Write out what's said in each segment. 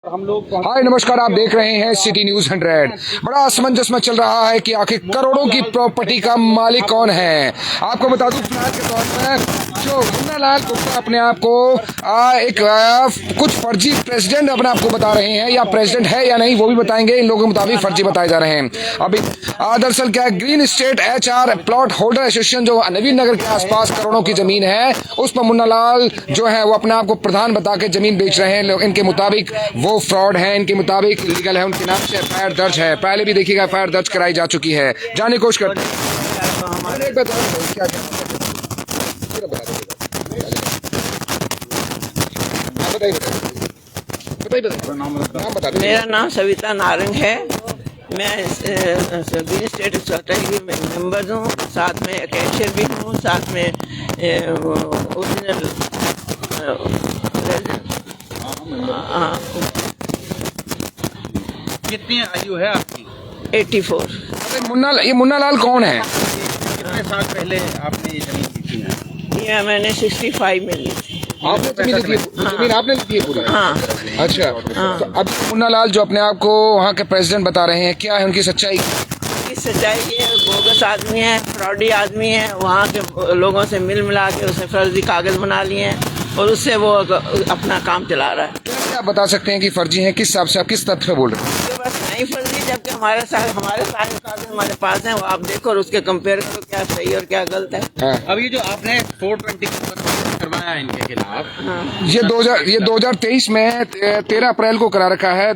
हाय नमस्कार, आप देख रहे हैं सिटी न्यूज 100। बड़ा असमंजस में चल रहा है कि आखिर करोड़ों की प्रॉपर्टी का मालिक कौन है। आपको बता दूं फिलहाल के तौर पर जो मुन्ना लाल गुप्ता अपने आप को कुछ फर्जी प्रेसिडेंट अपने आप को बता रहे हैं, या प्रेसिडेंट है या नहीं वो भी बताएंगे। इन लोगों के मुताबिक फर्जी बताए जा रहे हैं। अभी दरअसल क्या है, green state HR plot holder association जो नवीन नगर के आसपास करोड़ों की जमीन है, उस पर मुन्ना लाल जो है वो अपने आप को प्रधान बता के जमीन बेच रहे हैं। इनके मुताबिक वो फ्रॉड है, इनके मुताबिक लीगल है, उनके नाम से FIR दर्ज है। पहले भी देखिएगा FIR दर्ज कराई जा चुकी है। जाने की कोशिश करते हैं। मेरा नाम सविता नारंग है। मैं ग्रीन स्टेट सोसाइटी में मेंबर हूँ, साथ में कैशियर भी हूँ, साथ में ओरिजिनल कितनी आयु है आपकी? 84। ये मुन्ना लाल कौन है? कितने साल पहले आपने ये जमीन ली थी? ये मैंने 65 में ली थी। आपने जमीन ली थी? जमीन आपने ली थी पूरी? हाँ। अच्छा, तो अब मुन्ना लाल जो अपने आप को वहाँ के प्रेसिडेंट बता रहे हैं, क्या है उनकी सच्चाई? सच्चाई ये बोगस आदमी है, फ्रॉडी आदमी है। वहाँ के लोगों से मिल मिला के उसने फर्जी कागज बना लिए हैं और उससे वो अपना काम चला रहा है। क्या आप बता सकते हैं कि फर्जी हैं? किस हिसाब से, आप किस तथ्य पे बोल रहे हैं? बस नहीं फर्जी, जबकि हमारे सारे कागज हमारे पास हैं, वो आप देखो और उसके कंपेयर करो क्या सही और क्या गलत है। हाँ। अब ये जो आपने 420 करवाया इनके खिलाफ, ये 2023 में 13 अप्रैल को करा रखा है।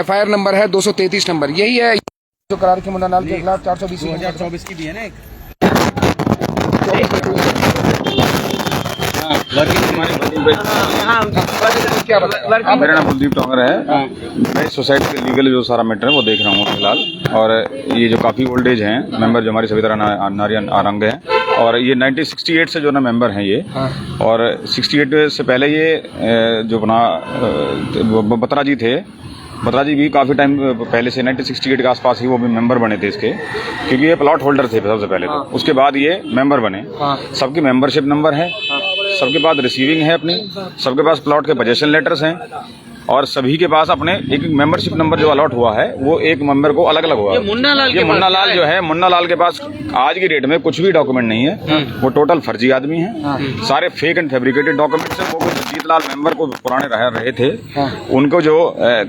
FIR नंबर है 233 नंबर, यही है जो करा रखी मुन्ना लाल के खिलाफ। 2024 की भी है ना एक। मेरा नाम कुलदीप टोंगर है। मैं सोसाइटी के लीगल जो सारा मैटर है वो देख रहा हूँ फिलहाल। और ये जो काफ़ी ओल्ड एज हैं मेंबर, जो हमारी सविता नारंग है, और ये 1968 से जो ना मेंबर हैं ये। और 68 से पहले ये जो अपना बत्रा जी थे, बत्रा जी भी काफ़ी टाइम पहले से 1968 के आसपास ही वो भी मेंबर बने थे इसके, क्योंकि ये प्लॉट होल्डर थे सबसे पहले तो। उसके बाद ये मेंबर बने। सबकी मेंबरशिप नंबर है, सबके पास रिसीविंग है अपनी, सबके पास प्लॉट के पोजेशन लेटर्स हैं, और सभी के पास अपने एक मेंबरशिप नंबर जो अलॉट हुआ है वो एक मेंबर को अलग अलग हुआ है। ये मुन्ना लाल जो है, मुन्ना लाल के पास आज की डेट में कुछ भी डॉक्यूमेंट नहीं है। वो टोटल फर्जी आदमी है। सारे फेक एंड फैब्रिकेटेड डॉक्यूमेंट्स हैं। वो जीत लाल मेंबर को पुराने रहे थे, उनको जो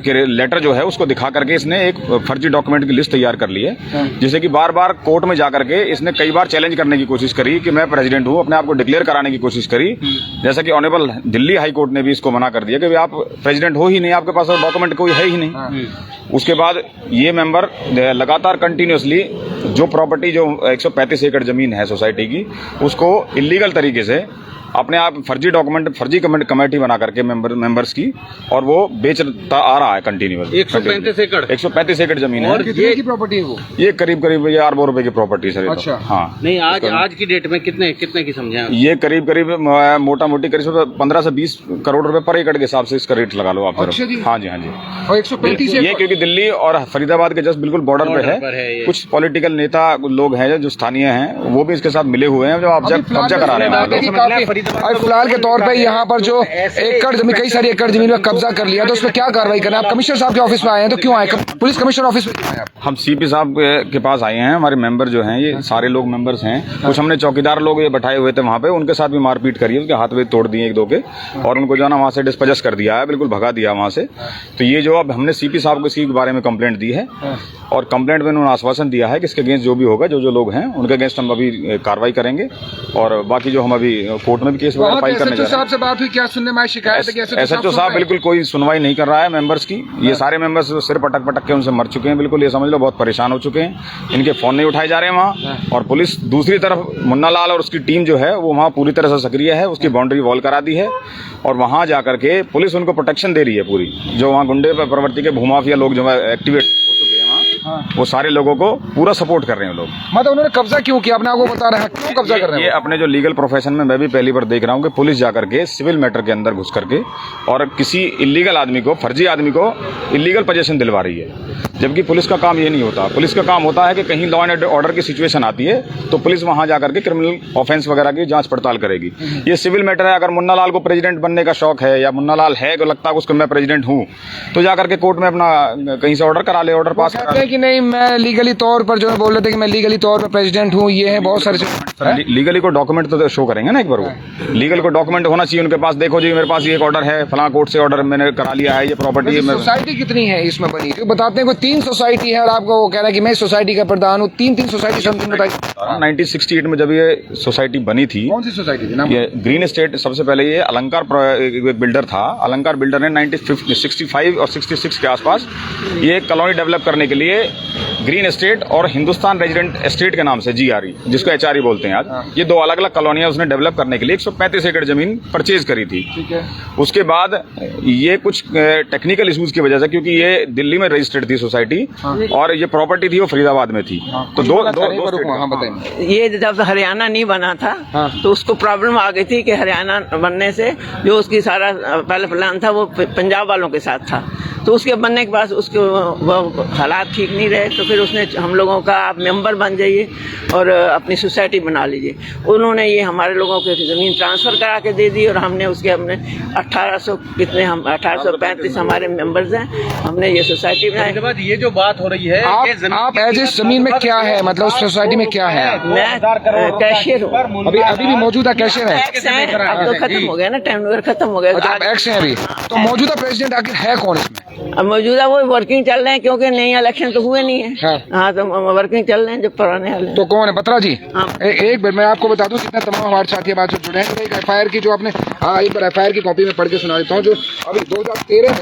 लेटर जो है उसको दिखा करके इसने एक फर्जी डॉक्यूमेंट की लिस्ट तैयार कर ली है, जिसे कि बार बार कोर्ट में जाकर के इसने कई बार चैलेंज करने की कोशिश करी कि मैं प्रेसिडेंट हूँ, अपने आप को डिक्लेयर कराने की कोशिश करी। जैसा कि ऑनरेबल दिल्ली हाई कोर्ट ने भी इसको मना कर दिया कि आप प्रेसिडेंट हो ही नहीं, आपके पास डॉक्यूमेंट कोई है ही नहीं। उसके बाद ये मेंबर लगातार कंटिन्यूअसली जो प्रॉपर्टी जो 135 एकड़ जमीन है सोसाइटी की, उसको इलीगल तरीके से अपने आप फर्जी डॉक्यूमेंट, फर्जी कमेटी बना करके मेंबर्स की, और वो बेचता आ रहा है कंटिन्यूअस। 135 एकड़ जमीन है। और कितने की प्रॉपर्टी है वो? ये करीब ये अरबों रुपए की प्रॉपर्टी सर। अच्छा। हाँ, नहीं आज की डेट में कितने की समझे? ये करीब मोटा मोटी करीब 15 से 20 करोड़ रुपए पर एकड़ के हिसाब से इसका रेट लगा लो आप। अच्छा जी। हाँ जी, हाँ जी। और 135 ये क्योंकि दिल्ली और फरीदाबाद के जस्ट बिल्कुल बॉर्डर पे है। कुछ पॉलिटिकल नेता लोग हैं जो स्थानीय हैं, वो भी इसके साथ मिले हुए हैं, जो कब्जा करा रहे हैं। और फिलहाल के तौर पे यहाँ पर जो एकड़ जमीन, कई सारी एकड़ जमीन में कब्जा कर लिया, तो उसमें क्या कार्रवाई करना है? आप कमिश्नर साहब के ऑफिस में आए हैं, तो क्यों आए? पुलिस कमिश्नर ऑफिस में आए? हम CP साहब के पास आए हैं। हमारे मेंबर जो हैं ये सारे लोग मेंबर्स हैं। कुछ हमने चौकीदार लोग ये बैठाए हुए थे वहाँ पे, उनके साथ भी मारपीट करी है, उसके हाथ में तोड़ दिए एक दो के, और उनको जो है ना वहाँ से डिस्पजेस कर दिया है, बिल्कुल भगा दिया वहाँ से। तो ये जो अब हमने CP साहब को इसी के बारे में कंप्लेंट दी है, और कंप्लेंट में उन्होंने आश्वासन दिया है कि इसके अगेंस्ट जो भी होगा, जो लोग हैं उनके अगेंस्ट हम अभी कार्रवाई करेंगे, और बाकी जो हम अभी कोर्ट में भी केस वगैरह फाइल करने जा रहे हैं। से बात हुई, क्या सुनने में शिकायत है? SHO साहब बिल्कुल कोई सुनवाई नहीं कर रहा है मेंबर्स की। ये सारे मेंबर्स सिर पटक के उनसे मर चुके हैं, बिल्कुल ये समझ लो, बहुत परेशान हो चुके हैं। इनके फोन नहीं उठाए जा रहे हैं वहाँ। और पुलिस दूसरी तरफ, मुन्ना लाल और उसकी टीम जो है वो वहाँ पूरी तरह से सक्रिय है, उसकी बाउंड्री वॉल करा दी है, और वहाँ जाकर के पुलिस उनको प्रोटेक्शन दे रही है पूरी। जो वहाँ गुंडे प्रवृत्ति के भूमाफिया लोग जो है एक्टिवेट हो चुके हैं वहाँ, वो सारे लोगों को पूरा सपोर्ट कर रहे हैं लोग। मतलब उन्होंने कब्जा क्यों किया, अपने आपको बता रहे हैं क्यों कब्जा कर रहे ये हैं? अपने जो लीगल प्रोफेशन में मैं भी पहली बार देख रहा हूँ कि पुलिस जाकर के सिविल मैटर के अंदर घुस करके और किसी इलीगल आदमी को, फर्जी आदमी को इलीगल पोजीशन दिलवा रही है, जबकि पुलिस का काम ये नहीं होता। पुलिस का काम होता है कि कहीं लॉ एंड ऑर्डर की सिचुएशन आती है तो पुलिस वहां जाकर के क्रिमिनल ऑफेंस वगैरह की जांच पड़ताल करेगी। ये सिविल मैटर है। अगर मुन्ना लाल को प्रेसिडेंट बनने का शौक है या मुन्ना लाल है को लगता है उसको मैं प्रेसिडेंट हूँ तो जाकर के कोर्ट में अपना कहीं से ऑर्डर करा ले, ऑर्डर पास करा ले। कि नहीं मैं लीगली तौर पर जो है बोल रहे थे कि मैं लीगली तौर पर प्रेसिडेंट हूँ, ये है बहुत सारे लीगली को डॉक्यूमेंट तो शो करेंगे ना एक बार, वो लीगल को डॉक्यूमेंट होना चाहिए उनके पास। देखो जी मेरे पास ये एक ऑर्डर है, फलां कोर्ट से ऑर्डर मैंने करा लिया है, ये प्रॉपर्टी है। सोसाइटी कितनी है इसमें बनी? जो बताते हैं कोई 3 सोसाइटी है और आपको वो कह रहा है कि मैं सोसाइटी का प्रधान हूँ। 3 सोसाइटी समथिंग बताइए। 1968 में जब ये सोसाइटी बनी थी, कौन सी सोसाइटी थी नाम? ये ग्रीन एस्टेट। सबसे पहले ये अलंकार बिल्डर था। अलंकार बिल्डर ने 1965 और 66 के आसपास ये कॉलोनी डेवलप करने के लिए ग्रीन एस्टेट और हिंदुस्तान रेजिडेंट एस्टेट के नाम से GRE, जिसको HRE बोलते हैं आज, ये 2 अलग अलग कॉलोनियां उसने डेवलप करने के लिए 135 एकड़ जमीन परचेज करी थी। ठीक है। उसके बाद ये कुछ टेक्निकल इश्यूज की वजह से, क्योंकि ये दिल्ली में रजिस्टर्ड थी सोसाइटी और ये प्रॉपर्टी थी वो फरीदाबाद में थी, तो दो बताएं। ये जब हरियाणा नहीं बना था तो उसको प्रॉब्लम आ गई थी कि हरियाणा बनने से जो उसकी सारा पहले प्लान था वो पंजाब वालों के साथ था, तो उसके बनने के बाद उसके वो हालात ठीक नहीं रहे, तो फिर उसने हम लोगों का आप मेंबर बन जाइए और अपनी सोसाइटी बना लीजिए। उन्होंने ये हमारे लोगों को ज़मीन ट्रांसफ़र करा के दे दी और हमने 1835 हमारे मेंबर्स हैं, हमने ये सोसाइटी बनाई। बाद ये जो बात हो रही है, आप एज ए जमीन में क्या है, मतलब उस सोसाइटी में क्या है? मैं कैशियर हूँ। अभी भी मौजूदा कैशियर है? अब तो खत्म हो गया ना, टाइम वगैरह खत्म हो गया। अच्छा आप एक्स हैं अभी, तो मौजूदा प्रेसिडेंट आखिर है कौन इसमें? अब मौजूदा वो वर्किंग चल रहे हैं क्योंकि नई इलेक्शन तो हुए नहीं है। हाँ तो वर्किंग चल रहे हैं जो पुराने वाले। तो कौन है बत्रा जी? हाँ। एक बार मैं आपको बता दूं जितने तमाम हमारे साथी बात जुड़े हैं, एक FIR की जो आपने एक बार FIR की कॉपी में पढ़ के सुना देता हूँ, जो अभी 2013 में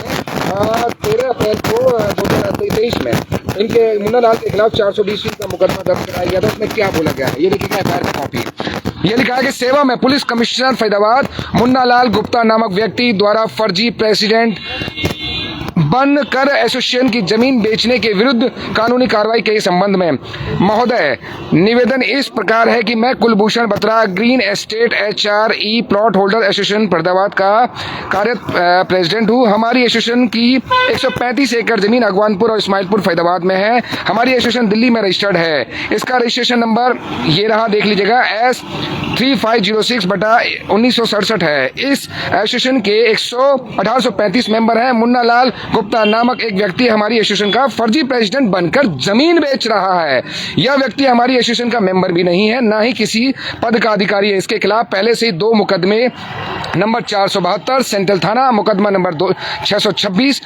13 अप्रैल को 2023 में इनके मुन्ना लाल के खिलाफ 420 का मुकदमा दर्ज कराया गया था। उसमें क्या बोला गया है ये देखिएगा, FIR की कॉपी है। ये लिखा है कि सेवा में पुलिस कमिश्नर फरीदाबाद मुन्ना लाल गुप्ता नामक व्यक्ति द्वारा फर्जी प्रेसिडेंट बनकर एसोसिएशन की जमीन बेचने के विरुद्ध कानूनी कार्रवाई के संबंध में महोदय निवेदन इस प्रकार है कि मैं Kulbhushan Batra green estate HRE plot holder association Faridabad का कार्यरत प्रेसिडेंट हूँ। हमारी एसोसिएशन की 135 एकड़ जमीन अगवानपुर और इस्माइलपुर फरीदाबाद में है। हमारी एसोसिएशन दिल्ली में रजिस्टर्ड है। इसका रजिस्ट्रेशन नंबर ये रहा, देख लीजिएगा, S3506/1967 है। इस एसोसिएशन के 1835 मेंबर हैं। मुन्ना लाल गुप्ता नामक एक व्यक्ति हमारी एसोसिएशन का फर्जी प्रेसिडेंट बनकर जमीन बेच रहा है। यह व्यक्ति हमारी एसोसिएशन का मेंबर भी नहीं है, ना ही किसी पद का अधिकारी है। इसके खिलाफ पहले से ही 2 मुकदमे नंबर 472 सेंट्रल थाना, मुकदमा नंबर 626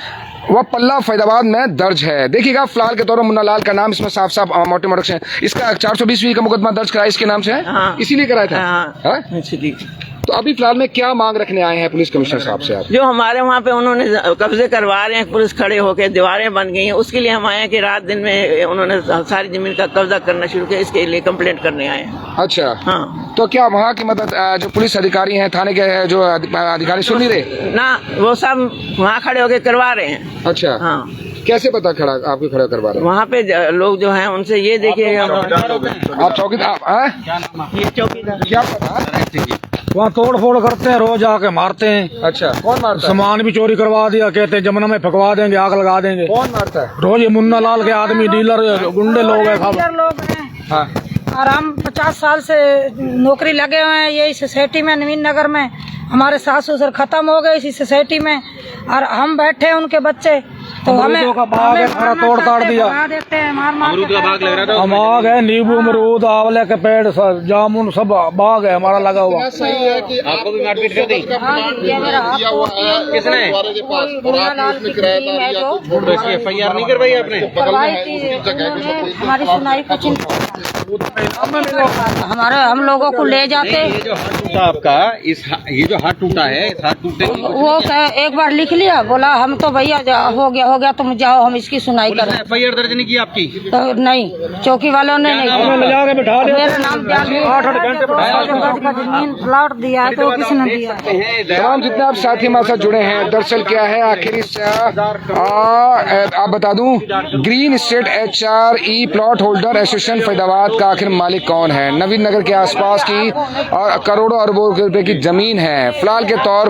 वह पल्ला फरीदाबाद में दर्ज है। देखिएगा फिलहाल के तौर पर मुन्ना लाल का नाम इसमें साफ साफ मोटे मोटे से इसका 420 का मुकदमा दर्ज कराया इसके नाम से है। इसीलिए कराया था। तो अभी फिलहाल में क्या मांग रखने आए हैं पुलिस कमिश्नर साहब से आप? जो हमारे वहाँ पे उन्होंने कब्जे करवा रहे हैं, पुलिस खड़े होकर दीवारें बन गई हैं, उसके लिए हम आए हैं कि रात दिन में उन्होंने सारी जमीन का कब्जा करना शुरू किया, इसके लिए कंप्लेंट करने आए हैं। अच्छा हाँ। तो क्या वहाँ की मतलब जो पुलिस अधिकारी हैं, थाने के जो अधिकारी सुन नहीं रहे ना, वो सब वहाँ खड़े होकर करवा रहे हैं। अच्छा हाँ। कैसे पता खड़ा आपको खड़ा करवा रहे हैं? वहाँ पे लोग जो हैं उनसे ये देखिए, आप चौकीदार ये चौकीदार क्या पता वहाँ तोड़ फोड़ करते हैं, रोज आके मारते हैं। अच्छा कौन मारता है? सामान भी चोरी करवा दिया, कहते हैं जमुना में फकवा देंगे, आग लगा देंगे। कौन मारता है? रोज ये मुन्ना लाल के आदमी, डीलर, गुंडे लोग हैं। लोग हैं। हाँ। और हम 50 साल से नौकरी लगे हुए हैं यही सोसाइटी में, नवीन नगर में। हमारे सास ससुर खत्म हो गए इसी सोसाइटी में और हम बैठे हैं उनके बच्चे, तो हमें का बाग है, सारा तोड़ ताड़ दिया। देते हैं, मार मार अमरूद का बाग लग रहा था। बाग है, नींबू, अमरूद, आंवले के पेड़, जामुन, सब बाग है हमारा लगा हुआ। आपको भी मारपीट कर दी? किसने? तो इसकी FIR नहीं करवाई आपने? हमारी सुनाई कुछ नहीं, हमारे हम लोगों को ले जाते। ये जो आपका ये जो जो हाथ टूटा है, इस हाथ टूटे वो एक बार लिख लिया, बोला हम तो भैया हो गया तुम जाओ, हम इसकी सुनाई करें। FIR दर्ज नहीं की आपकी? तो नहीं, चौकी वालों ने नहीं किया। मेरा नाम जमीन प्लॉट दिया है तो किसने दिया? तमाम जितने आप साथी हमारे साथ जुड़े हैं, दरअसल क्या है आखिर इस आप बता दूं, green state HRE plot holder association Faridabad का आखिर मालिक कौन है? नवीन नगर के आसपास की और करोड़ों अरबों रुपए की जमीन है। फिलहाल के तौर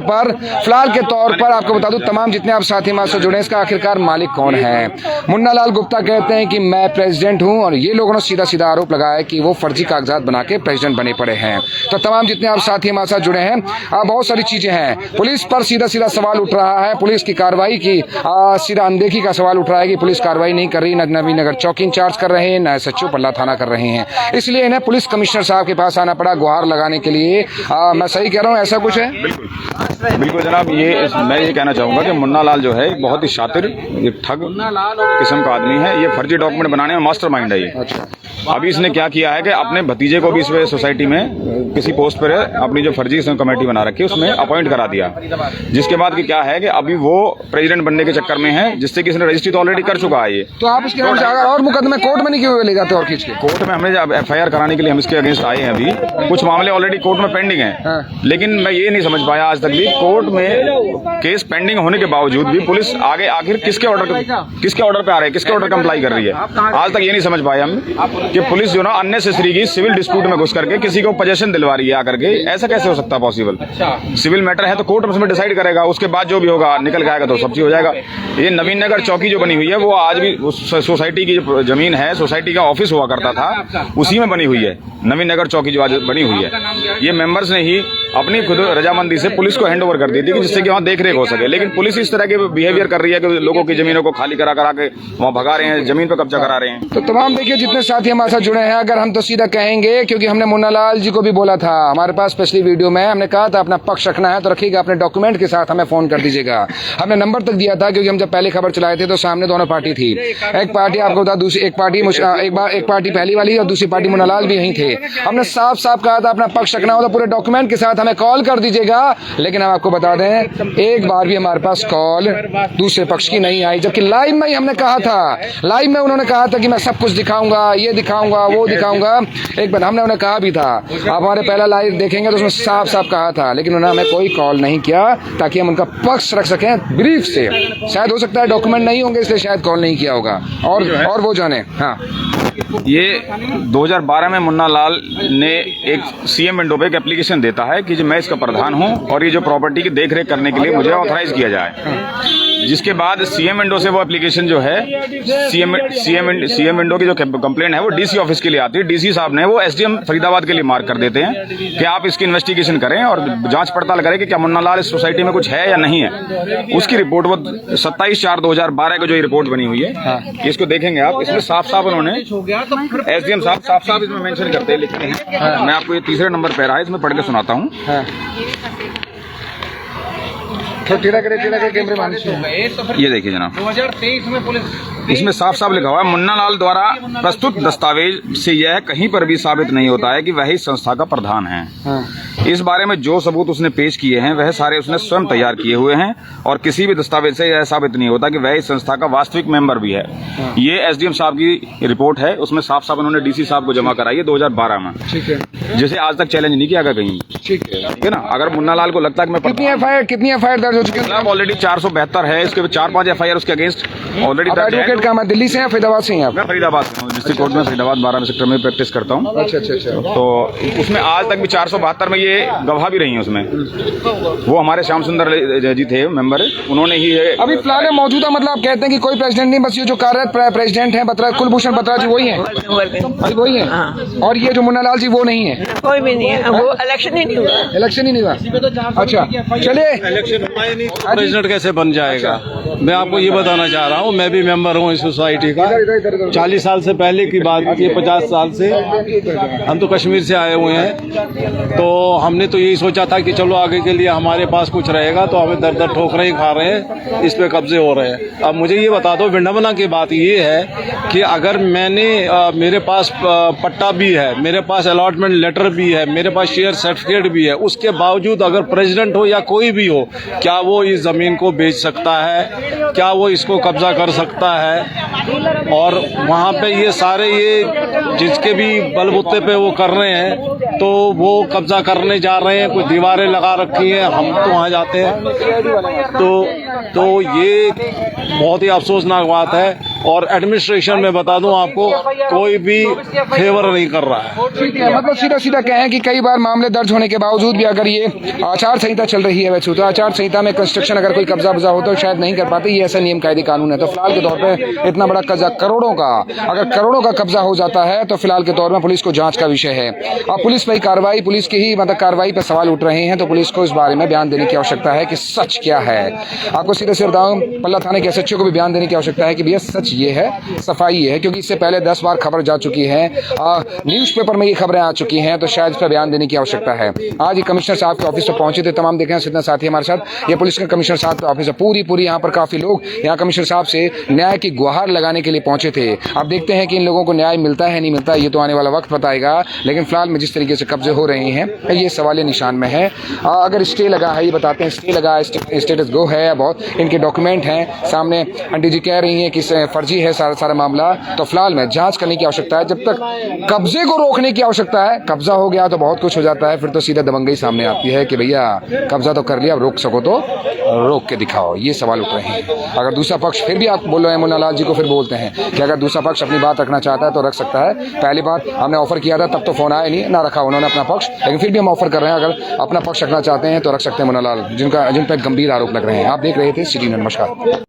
पर आपको बता दूं, तमाम जितने आप साथी हमारे साथ जुड़े हैं, इसका आखिरकार मालिक कौन है? मुन्ना लाल गुप्ता कहते हैं कि मैं प्रेसिडेंट हूं, और ये लोगों ने सीधा सीधा आरोप लगाया कि वो फर्जी कागजात बना के प्रेसिडेंट बने पड़े हैं। तो तमाम जितने आप साथी हमारे साथ जुड़े हैं, बहुत सारी चीजें हैं। पुलिस पर सीधा सीधा सवाल उठ रहा है, पुलिस की कार्रवाई की सीधा अनदेखी का सवाल उठ रहा है कि पुलिस कार्रवाई नहीं कर रही, न नवीन नगर चौकी इंचार्ज कर रहे हैं, न SHO पल्ला थाना कर रहे हैं। इसलिए इन्हें पुलिस कमिश्नर साहब के पास आना पड़ा गुहार लगाने के लिए। मैं सही कह रहा हूँ, ऐसा कुछ है? बिल्कुल जनाब, मैं ये कहना चाहूँगा कि मुन्ना लाल जो है बहुत ही शातिर, एक ठग किस्म का आदमी है। ये फर्जी डॉक्यूमेंट बनाने में मास्टरमाइंड है ये। अच्छा। अभी इसने क्या किया है कि अपने भतीजे को भी इस सोसाइटी में किसी पोस्ट पर अपनी जो फर्जी कमेटी बना रखी है उसमें अपॉइंट करा दिया, जिसके बाद क्या है कि अभी वो प्रेसिडेंट बनने के चक्कर में है, जिससे कि इसने रजिस्ट्री तो ऑलरेडी कर चुका है। ये तो आप इसके नाम से अगर और मुकदमे कोर्ट में नहीं किए हुए ले जाते और खींच के? कोर्ट में हमने FIR कराने के लिए हम इसके अगेंस्ट आए हैं। अभी कुछ मामले ऑलरेडी कोर्ट में पेंडिंग हैं, लेकिन मैं ये नहीं समझ पाया आज तक भी कोर्ट में केस पेंडिंग होने के बावजूद भी पुलिस आगे आखिर किसके ऑर्डर पे आ रहे हैं, किसके ऑर्डर कंप्लाई कर रही है। आज तक ये नहीं समझ पाया हम कि पुलिस जो ना अननेसेसरी की सिविल डिस्प्यूट में घुस करके किसी को पोजेशन दिलवा रही है आकर के। ऐसा कैसे हो सकता है पॉसिबल? सिविल मैटर है तो कोर्ट उसमें डिसाइड करेगा, उसके बाद जो भी होगा निकल के आएगा तो सब चीज हो जाएगा। ये नवीन नगर चौकी जो बनी हुई है वो आज भी सोसाइटी की जो जमीन है, सोसाइटी का ऑफिस हुआ करता था, उसी में बनी हुई है। नवीन नगर चौकी जो आज बनी हुई है, ये मेंबर्स ने ही अपनी खुद रजामंदी से पुलिस को हैंड ओवर कर दी थी, जिससे कि वहाँ देख रेख हो सके। लेकिन पुलिस इस तरह के बिहेवियर कर रही है कि लोगों की जमीनों को खाली करा के वहाँ भगा रहे हैं, जमीन पर कब्जा करा रहे हैं। तो तमाम देखिए जितने साथी हमारे साथ जुड़े हैं, अगर हम तो सीधा कहेंगे, क्योंकि हमने मुन्ना लाल जी को भी बोला था हमारे पास स्पेशली वीडियो में, हमने कहा था अपना पक्ष रखना है तो रखिएगा, अपने डॉक्यूमेंट के साथ हमें फोन कर दीजिएगा। हमने नंबर तक दिया था, क्योंकि हम जब पहले खबर चलाए थे तो सामने दोनों पार्टी थी। एक पार्टी आपको बता, दूसरी एक पार्टी पहली वाली और दूसरी पार्टी मुन्ना लाल भी यही थे। हमने साफ साफ कहा था अपना पक्ष रखना हो तो पूरे डॉक्यूमेंट के साथ हमें कॉल कर दीजिएगा। लेकिन हम आपको बता दें, एक बार भी हमारे पास कॉल दूसरे पक्ष की नहीं आई, जबकि लाइव में ही हमने कहा था, लाइव में उन्होंने कहा था कि मैं सब कुछ दिखाऊंगा, ये दिखाऊंगा, वो दिखाऊंगा। एक बार हमने उन्हें कहा भी था, आप हमारे पहला लाइव देखेंगे तो उसमें साफ साफ कहा था, लेकिन उन्होंने हमें कोई कॉल नहीं किया ताकि हम उनका पक्ष रख सकें ब्रीफ से। शायद हो सकता है डॉक्यूमेंट नहीं होंगे इसलिए शायद कॉल नहीं किया होगा, और वो जाने। हाँ, ये 2012 में मुन्ना लाल ने एक CM विंडो पे एक एप्लीकेशन देता है कि मैं इसका प्रधान हूं और ये जो प्रॉपर्टी की देखरेख करने के लिए मुझे ऑथराइज किया जाए। जिसके बाद CM विंडो से वो एप्लीकेशन जो है CM विंडो की जो कंप्लेंट है वो DC ऑफिस के लिए आती है। DC साहब ने वो SDM फरीदाबाद के लिए मार्क कर देते हैं कि आप इसकी इन्वेस्टिगेशन करें और जांच पड़ताल करें कि क्या मुन्ना लाल इस सोसाइटी में कुछ है या नहीं है। उसकी रिपोर्ट वो 27/4/2012 को जो रिपोर्ट बनी हुई है, इसको देखेंगे आप, इसमें साफ साफ उन्होंने SDM साहब साफ इसमें मेंशन करते हैं, लिखते हैं। मैं आपको ये तीसरे नंबर पे रहा है, इसमें पढ़ के सुनाता हूँ। तो टीला करे कैमरे मान ये देखिए जनाब, 2023 में पुलिस इसमें साफ साफ लिखा हुआ है, मुन्ना लाल द्वारा प्रस्तुत दस्तावेज से यह कहीं पर भी साबित नहीं होता है कि वह इस संस्था का प्रधान है। इस बारे में जो सबूत उसने पेश किए हैं वह सारे उसने स्वयं तैयार किए हुए हैं और किसी भी दस्तावेज से यह साबित नहीं होता कि वह इस संस्था का वास्तविक मेंबर भी है। ये SDM साहब की रिपोर्ट है, उसमें साफ साफ उन्होंने DC साहब को जमा कराई है 2012 में। ठीक है, जिसे आज तक चैलेंज नहीं किया गया कहीं। ठीक है ना, अगर मुन्ना लाल को लगता है कि मैं कितनी FIR दर्ज हो चुकी है? ऑलरेडी 472 है, इसके 4-5 FIR उसके अगेंस्ट ऑलरेडी दर्ज है। एडवोकेट का मैं दिल्ली से हैं, फरीदाबाद से हैं आप? मैं फरीदाबाद से हूँ, डिस्ट्रिक्ट कोर्ट में फरीदाबाद 12 सेक्टर में प्रैक्टिस करता हूँ। अच्छा। तो उसमें आज तक भी 472 में ये गवाह भी रही हैं। उसमें वो हमारे श्याम सुंदर जी थे मेंबर, उन्होंने ही अभी फिलहाल मौजूदा, मतलब आप कहते हैं कि कोई प्रेसिडेंट नहीं, बस ये जो कार्यरत प्रेसिडेंट है कुलभूषण बत्रा जी वही है, वही है। और ये जो मुन्ना लाल जी वो नहीं है, कोई भी नहीं है, वो इलेक्शन ही नहीं हुआ। इलेक्शन ही नहीं हुआ। अच्छा, चलिए इलेक्शन प्रेसिडेंट कैसे बन जाएगा? मैं आपको ये बताना चाह रहा हूँ, मैं भी मेंबर हूँ इस सोसाइटी का। 40 साल से पहले की बात, ये 50 साल से हम तो कश्मीर से आए हुए हैं। तो हमने तो यही सोचा था कि चलो आगे के लिए हमारे पास कुछ रहेगा, तो हमें दर दर ठोकरें ही खा रहे हैं, इस पे कब्जे हो रहे हैं। अब मुझे ये बता दो, विडंबना की बात ये है कि अगर मैंने मेरे पास पट्टा भी है, मेरे पास अलॉटमेंट लेटर भी है, मेरे पास शेयर सर्टिफिकेट भी है, उसके बावजूद अगर प्रेसिडेंट हो या कोई भी हो, क्या वो इस जमीन को बेच सकता है? क्या वो इसको कब्जा कर सकता है? और वहाँ पे ये सारे जिसके भी बलबूते पे वो कर रहे हैं, तो वो कब्जा करने जा रहे हैं, कुछ दीवारें लगा रखी हैं, हम तो वहाँ जाते हैं। तो ये बहुत ही अफसोसनाक बात है। और एडमिनिस्ट्रेशन में बता दूं आपको, कोई भी फेवर नहीं कर रहा है। ठीक है, मतलब सीधा सीधा कहें कि कई बार मामले दर्ज होने के बावजूद भी अगर ये आचार संहिता चल रही है, वैसे तो आचार संहिता में कंस्ट्रक्शन अगर कोई कब्जा हो तो शायद नहीं कर पाते, ये ऐसा नियम कायदे कानून है। तो फिलहाल के तौर पे इतना बड़ा कब्जा, करोड़ों का, अगर करोड़ों का कब्जा हो जाता है तो फिलहाल के तौर में पुलिस को जांच का विषय है। अब पुलिस पर कार्रवाई, पुलिस की ही मतलब कार्रवाई पर सवाल उठ रहे हैं, तो पुलिस को इस बारे में बयान देने की आवश्यकता है कि सच क्या है। आपको सीधे से बताऊं, पल्ला थाने के एसएचओ को भी बयान देने की आवश्यकता है कि भैया सच ये है, सफाई है, क्योंकि इससे पहले 10 बार खबर जा चुकी है, न्यूज़पेपर में ये खबरें आ चुकी हैं, तो शायद इस पर बयान देने की आवश्यकता है। आज ये कमिश्नर साहब के ऑफिस पर पहुंचे थे, तमाम देखे जितने साथी हमारे साथ, ये पुलिस के कमिश्नर साहब के ऑफिस है, पूरी यहाँ पर काफी लोग यहाँ कमिश्नर साहब से न्याय की गुहार लगाने के लिए पहुंचे थे। अब देखते हैं कि इन लोगों को न्याय मिलता है नहीं मिलता, ये तो आने वाला वक्त बताएगा। लेकिन फिलहाल में जिस तरीके से कब्जे हो रहे हैं, ये सवालिया निशान में है। अगर स्टे लगा है, ये बताते हैं स्टे लगा, स्टेटस गो है, बहुत इनके डॉक्यूमेंट हैं सामने, आंटी जी कह रही हैं कि फर्जी है सारा मामला, तो फिलहाल में जांच करने की आवश्यकता है। जब तक कब्जे को रोकने की आवश्यकता है, कब्जा हो गया तो बहुत कुछ हो जाता है, फिर तो सीधा दबंगई सामने आती है कि भैया कब्जा तो कर लिया, अब रोक सको तो रोक के दिखाओ। ये सवाल उठ रहे हैं। अगर दूसरा पक्ष, फिर भी आप बोल रहे हैं, मुन्ना लाल जी को फिर बोलते हैं कि अगर दूसरा पक्ष अपनी बात रखना चाहता है तो रख सकता है। पहली बात हमने ऑफर किया था, तब तो फोन आया नहीं, ना रखा उन्होंने अपना पक्ष, लेकिन फिर भी हम ऑफर कर रहे हैं, अगर अपना पक्ष रखना चाहते हैं तो रख सकते हैं मुन्ना लाल, जिन पर गंभीर आरोप लग रहे हैं। आप देख रहे थे सिटी न्यूज़। नमस्कार।